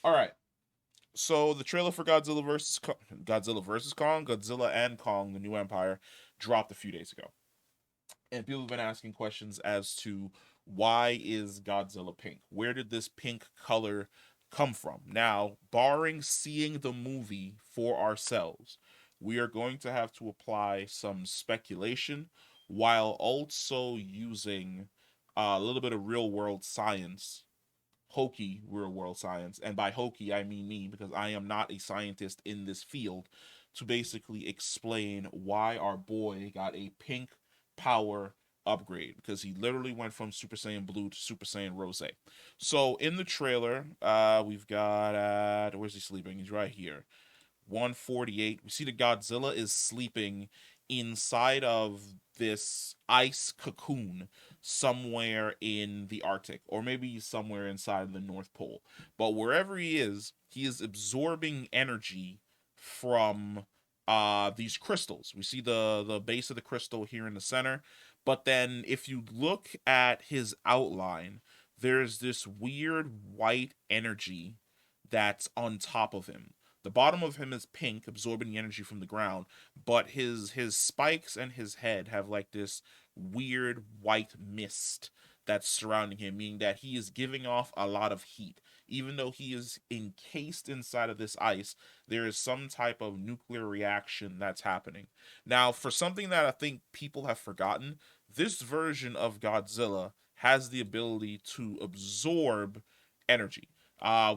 All right. So the trailer for Godzilla versus Kong, Godzilla and Kong: The New Empire dropped a few days ago, and people have been asking questions as to why is Godzilla pink? Where did this pink color come from? Now, barring seeing the movie for ourselves, we are going to have to apply some speculation while also using a little bit of real world science, hokey real world science. And by hokey, I mean me, because I am not a scientist in this field, to basically explain why our boy got a pink power upgrade, because he literally went from Super Saiyan Blue to Super Saiyan Rose. So in the trailer, we've got where's he sleeping? He's right here. 148. We see the Godzilla is sleeping inside of this ice cocoon somewhere in the Arctic, or maybe somewhere inside the North Pole. But wherever he is absorbing energy from these crystals. We see the base of the crystal here in the center, but then if you look at his outline, there's this weird white energy that's on top of him. The bottom of him is pink, absorbing the energy from the ground, but his spikes and his head have like this weird white mist that's surrounding him, meaning that he is giving off a lot of heat. Even though he is encased inside of this ice, there is some type of nuclear reaction that's happening. Now, for something that I think people have forgotten, this version of Godzilla has the ability to absorb energy.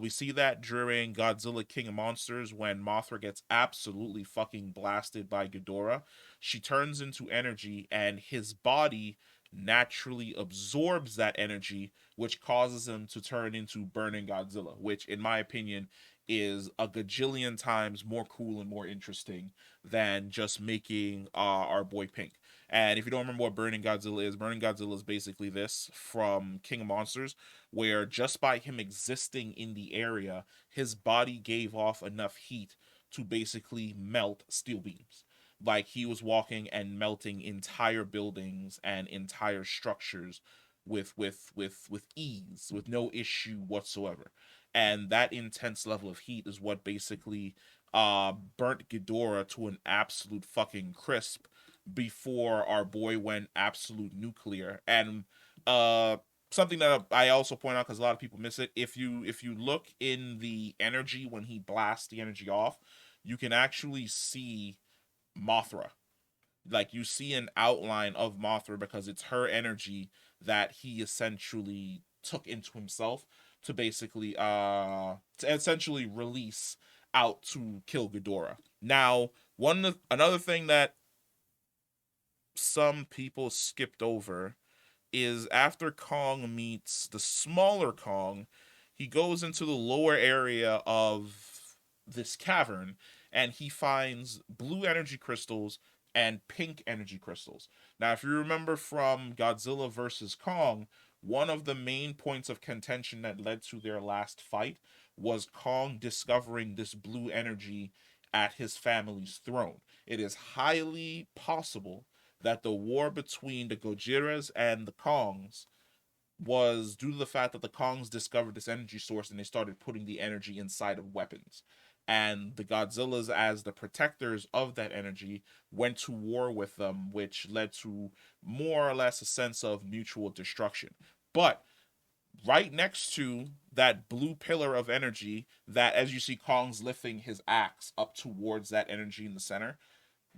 We see that during Godzilla King of Monsters when Mothra gets absolutely fucking blasted by Ghidorah. She turns into energy, and his body naturally absorbs that energy, which causes him to turn into Burning Godzilla, which, in my opinion, is a gajillion times more cool and more interesting than just making our boy pink. And if you don't remember what Burning Godzilla is basically this from King of Monsters, where just by him existing in the area, his body gave off enough heat to basically melt steel beams. Like he was walking and melting entire buildings and entire structures with ease, with no issue whatsoever. And that intense level of heat is what basically burnt Ghidorah to an absolute fucking crisp before our boy went absolute nuclear. And uh something that I also point out, because a lot of people miss it, if you look in the energy when he blasts the energy off, you can actually see Mothra. Like you see an outline of Mothra because it's her energy that he essentially took into himself to essentially release out to kill Ghidorah. Now, another thing that some people skipped over is after Kong meets the smaller Kong, he goes into the lower area of this cavern and he finds blue energy crystals and pink energy crystals. Now, if you remember from Godzilla versus Kong, one of the main points of contention that led to their last fight was Kong discovering this blue energy at his family's throne. It is highly possible that the war between the Gojiras and the Kongs was due to the fact that the Kongs discovered this energy source and they started putting the energy inside of weapons. And the Godzillas, as the protectors of that energy, went to war with them, which led to more or less a sense of mutual destruction. But right next to that blue pillar of energy, that as you see Kong's lifting his axe up towards that energy in the center,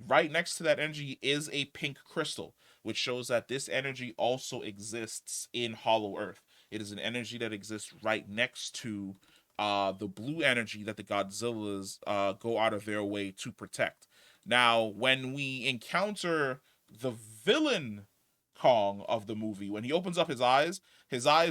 right next to that energy is a pink crystal, which shows that this energy also exists in Hollow Earth. It is an energy that exists right next to the blue energy that the Godzillas go out of their way to protect. Now, when we encounter the villain Kong of the movie, when he opens up his eyes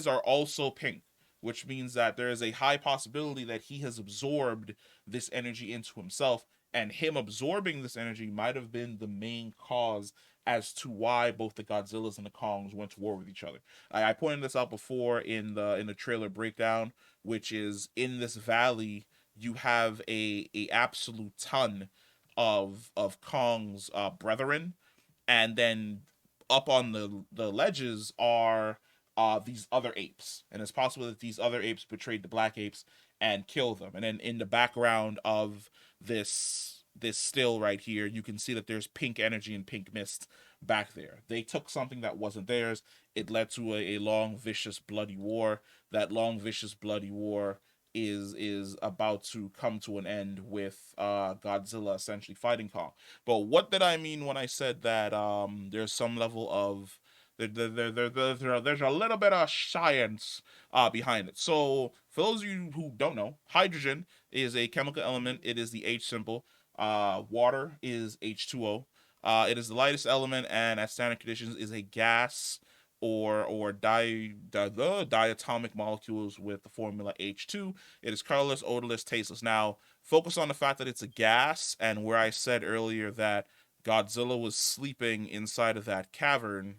are also pink, which means that there is a high possibility that he has absorbed this energy into himself, and him absorbing this energy might have been the main cause as to why both the Godzillas and the Kongs went to war with each other. I pointed this out before in the trailer breakdown, which is in this valley you have a absolute ton of Kong's brethren, and then up on the ledges are these other apes, and it's possible that these other apes betrayed the black apes and killed them. And then in the background of this still right here, you can see that there's pink energy and pink mist back there. They took something that wasn't theirs. It led to a long, vicious, bloody war. That long, vicious, bloody war is about to come to an end with Godzilla essentially fighting Kong. But what did I mean when I said that there's some level of there's a little bit of science behind it. So for those of you who don't know, hydrogen is a chemical element. It is the H symbol. Water is H2O. It is the lightest element, and at standard conditions, is a gas or diatomic molecules with the formula H2. It is colorless, odorless, tasteless. Now, focus on the fact that it's a gas, and where I said earlier that Godzilla was sleeping inside of that cavern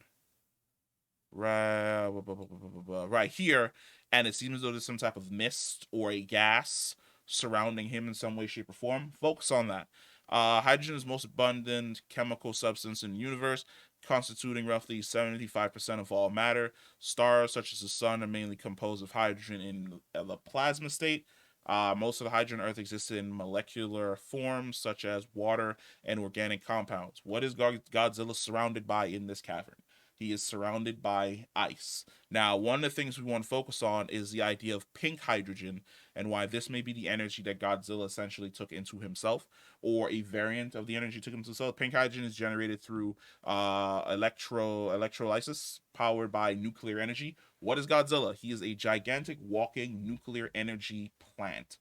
right here, and it seems as though there's some type of mist or a gas surrounding him in some way, shape, or form. Focus on that. Hydrogen is the most abundant chemical substance in the universe, constituting roughly 75% of all matter. Stars, such as the sun, are mainly composed of hydrogen in the plasma state. Most of the hydrogen on Earth exists in molecular forms, such as water and organic compounds. What is Godzilla surrounded by in this cavern? He is surrounded by ice. Now, one of the things we want to focus on is the idea of pink hydrogen and why this may be the energy that Godzilla essentially took into himself, or a variant of the energy took into himself. Pink hydrogen is generated through electrolysis, powered by nuclear energy. What is Godzilla? He is a gigantic walking nuclear energy plant.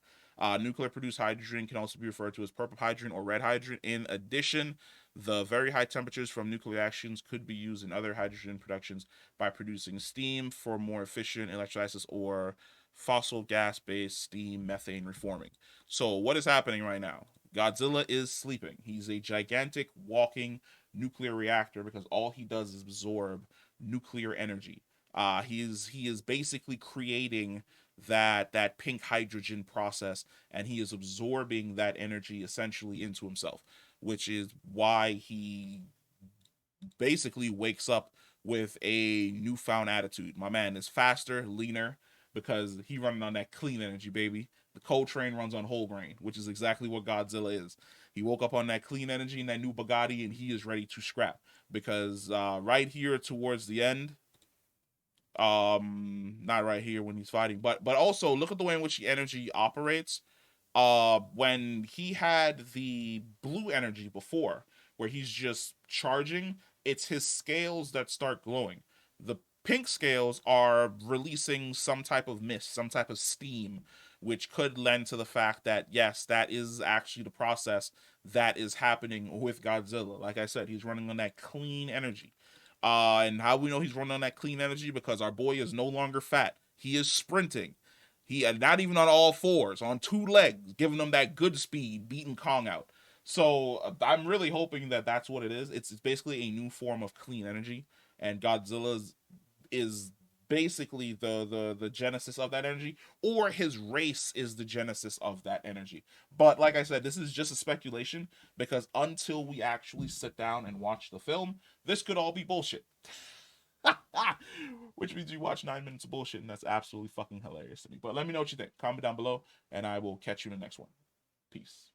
Nuclear produced hydrogen can also be referred to as purple hydrogen or red hydrogen. In addition, the very high temperatures from nuclear reactions could be used in other hydrogen productions by producing steam for more efficient electrolysis or fossil gas based steam methane reforming. So, what is happening right now? Godzilla is sleeping. He's a gigantic walking nuclear reactor because all he does is absorb nuclear energy. He is basically creating that pink hydrogen process, and he is absorbing that energy essentially into himself, which is why he basically wakes up with a newfound attitude. My man is faster, leaner, because he running on that clean energy, baby. The coal train runs on whole grain, which is exactly what Godzilla is. He woke up on that clean energy and that new Bugatti, and he is ready to scrap. Because right here towards the end, not right here when he's fighting, but also look at the way in which the energy operates. When he had the blue energy before, where he's just charging, it's his scales that start glowing. The pink scales are releasing some type of mist, some type of steam, which could lend to the fact that yes, that is actually the process that is happening with Godzilla. Like I said, he's running on that clean energy. And how we know he's running on that clean energy? Because our boy is no longer fat. He is sprinting. He not even on all fours, on two legs, giving them that good speed, beating Kong out. So I'm really hoping that that's what it is. It's basically a new form of clean energy, and Godzilla's is basically the genesis of that energy, or his race is the genesis of that energy. But like I said, this is just a speculation because until we actually sit down and watch the film, this could all be bullshit. Which means you watch 9 minutes of bullshit, and that's absolutely fucking hilarious to me. But let me know what you think. Comment down below, and I will catch you in the next one. Peace.